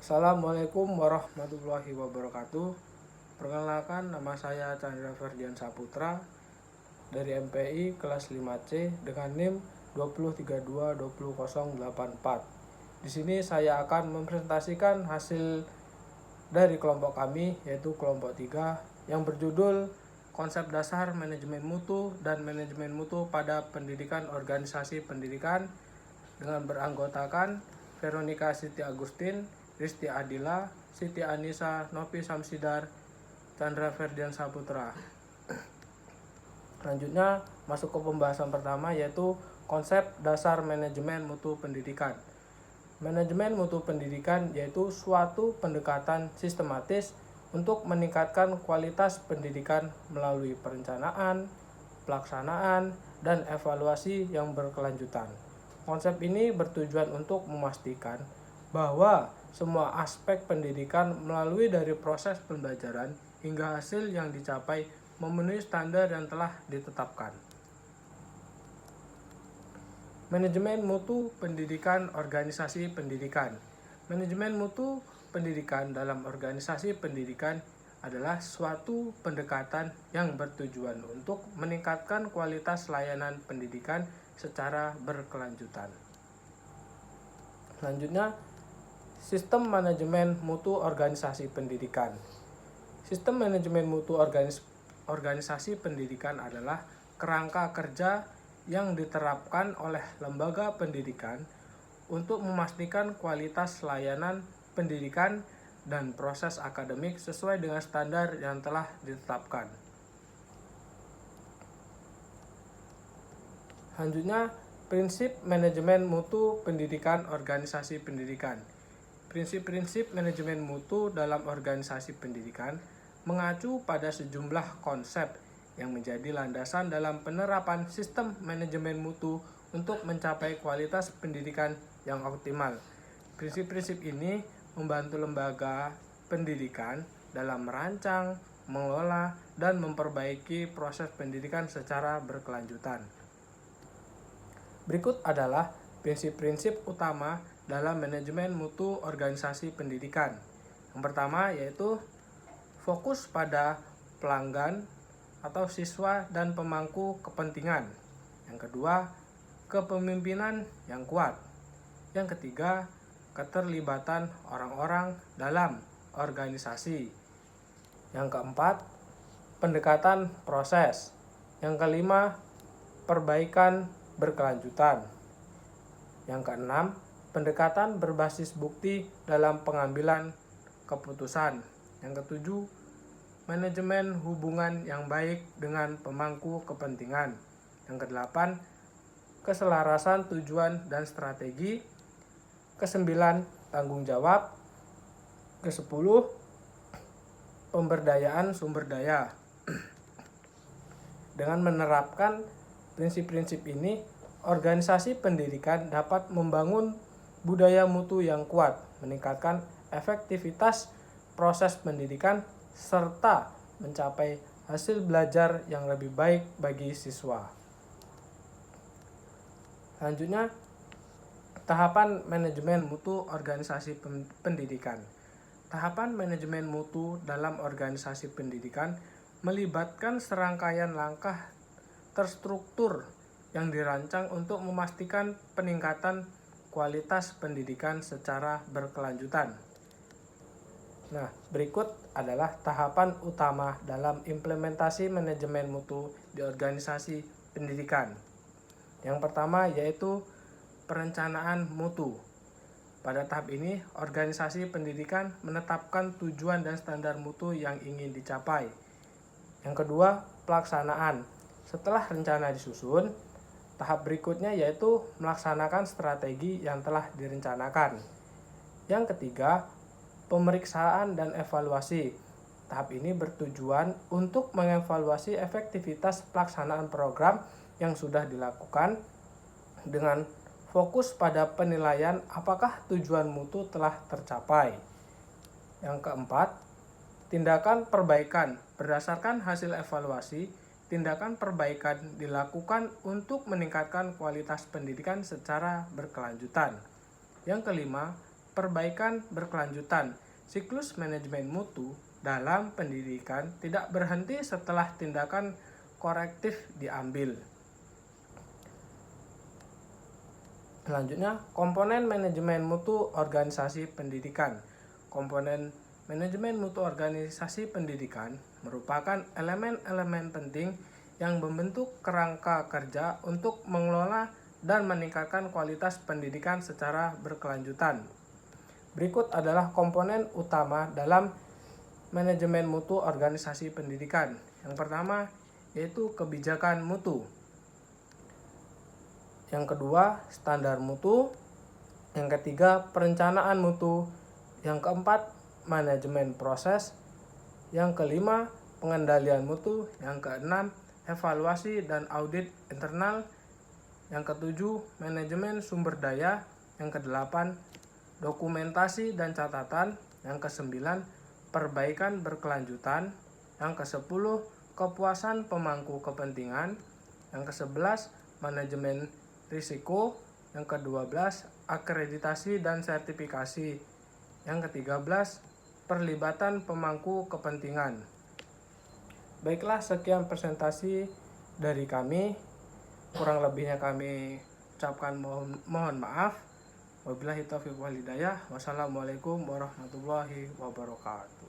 Assalamualaikum warahmatullahi wabarakatuh. Perkenalkan, nama saya Chandra Ferdian Saputra dari MPI kelas 5C dengan NIM 203220084. Di sini saya akan mempresentasikan hasil dari kelompok kami, yaitu kelompok 3 yang berjudul Konsep Dasar Manajemen Mutu dan Manajemen Mutu pada Pendidikan Organisasi Pendidikan, dengan beranggotakan Veronica Siti Agustin, Risti Adila, Siti Anissa, Novi Samsidar, Chandra Ferdian Saputra. Selanjutnya masuk ke pembahasan pertama, yaitu konsep dasar manajemen mutu pendidikan. Manajemen mutu pendidikan yaitu suatu pendekatan sistematis untuk meningkatkan kualitas pendidikan melalui perencanaan, pelaksanaan, dan evaluasi yang berkelanjutan. Konsep ini bertujuan untuk memastikan bahwa semua aspek pendidikan melalui dari proses pembelajaran hingga hasil yang dicapai memenuhi standar yang telah ditetapkan. Manajemen mutu pendidikan organisasi pendidikan. Manajemen mutu pendidikan dalam organisasi pendidikan adalah suatu pendekatan yang bertujuan untuk meningkatkan kualitas layanan pendidikan secara berkelanjutan. Selanjutnya, sistem manajemen mutu organisasi pendidikan. Sistem manajemen mutu organisasi pendidikan adalah kerangka kerja yang diterapkan oleh lembaga pendidikan untuk memastikan kualitas layanan pendidikan dan proses akademik sesuai dengan standar yang telah ditetapkan. Selanjutnya, prinsip manajemen mutu pendidikan organisasi pendidikan. Prinsip-prinsip manajemen mutu dalam organisasi pendidikan mengacu pada sejumlah konsep yang menjadi landasan dalam penerapan sistem manajemen mutu untuk mencapai kualitas pendidikan yang optimal. Prinsip-prinsip ini membantu lembaga pendidikan dalam merancang, mengelola, dan memperbaiki proses pendidikan secara berkelanjutan. Berikut adalah prinsip-prinsip utama dalam manajemen mutu organisasi pendidikan. Yang pertama yaitu fokus pada pelanggan atau siswa dan pemangku kepentingan. Yang kedua, kepemimpinan yang kuat. Yang ketiga, keterlibatan orang-orang dalam organisasi. Yang keempat, pendekatan proses. Yang kelima, perbaikan berkelanjutan. Yang keenam, pendekatan berbasis bukti dalam pengambilan keputusan. Yang ketujuh, manajemen hubungan yang baik dengan pemangku kepentingan. Yang kedelapan, keselarasan tujuan dan strategi. Kesembilan, tanggung jawab. Kesepuluh, pemberdayaan sumber daya. Dengan menerapkan prinsip-prinsip ini, organisasi pendidikan dapat membangun budaya mutu yang kuat, meningkatkan efektivitas proses pendidikan, serta mencapai hasil belajar yang lebih baik bagi siswa. Selanjutnya, tahapan manajemen mutu organisasi pendidikan. Tahapan manajemen mutu dalam organisasi pendidikan melibatkan serangkaian langkah terstruktur yang dirancang untuk memastikan peningkatan kualitas pendidikan secara berkelanjutan. Nah, berikut adalah tahapan utama dalam implementasi manajemen mutu di organisasi pendidikan. Yang pertama yaitu perencanaan mutu. Pada tahap ini, organisasi pendidikan menetapkan tujuan dan standar mutu yang ingin dicapai. Yang kedua, pelaksanaan. Setelah rencana disusun, tahap berikutnya yaitu melaksanakan strategi yang telah direncanakan. Yang ketiga, pemeriksaan dan evaluasi. Tahap ini bertujuan untuk mengevaluasi efektivitas pelaksanaan program yang sudah dilakukan dengan fokus pada penilaian apakah tujuan mutu telah tercapai. Yang keempat, tindakan perbaikan. Berdasarkan hasil evaluasi, tindakan perbaikan dilakukan untuk meningkatkan kualitas pendidikan secara berkelanjutan. Yang kelima, perbaikan berkelanjutan. Siklus manajemen mutu dalam pendidikan tidak berhenti setelah tindakan korektif diambil. Selanjutnya, komponen manajemen mutu organisasi pendidikan. Komponen manajemen mutu organisasi pendidikan merupakan elemen-elemen penting yang membentuk kerangka kerja untuk mengelola dan meningkatkan kualitas pendidikan secara berkelanjutan. Berikut adalah komponen utama dalam manajemen mutu organisasi pendidikan. Yang pertama yaitu kebijakan mutu. Yang kedua, standar mutu. Yang ketiga, perencanaan mutu. Yang keempat, manajemen proses. Yang kelima, pengendalian mutu. Yang keenam, evaluasi dan audit internal. Yang ketujuh, manajemen sumber daya. Yang kedelapan, dokumentasi dan catatan. Yang kesembilan, perbaikan berkelanjutan. Yang kesepuluh, kepuasan pemangku kepentingan. Yang kesebelas, manajemen risiko. Yang ke-12, akreditasi dan sertifikasi. Yang ke-13, perlibatan pemangku kepentingan. Baiklah, sekian presentasi dari kami. Kurang lebihnya kami ucapkan mohon maaf. Wabillahi taufiq wal hidayah. Wassalamualaikum warahmatullahi wabarakatuh.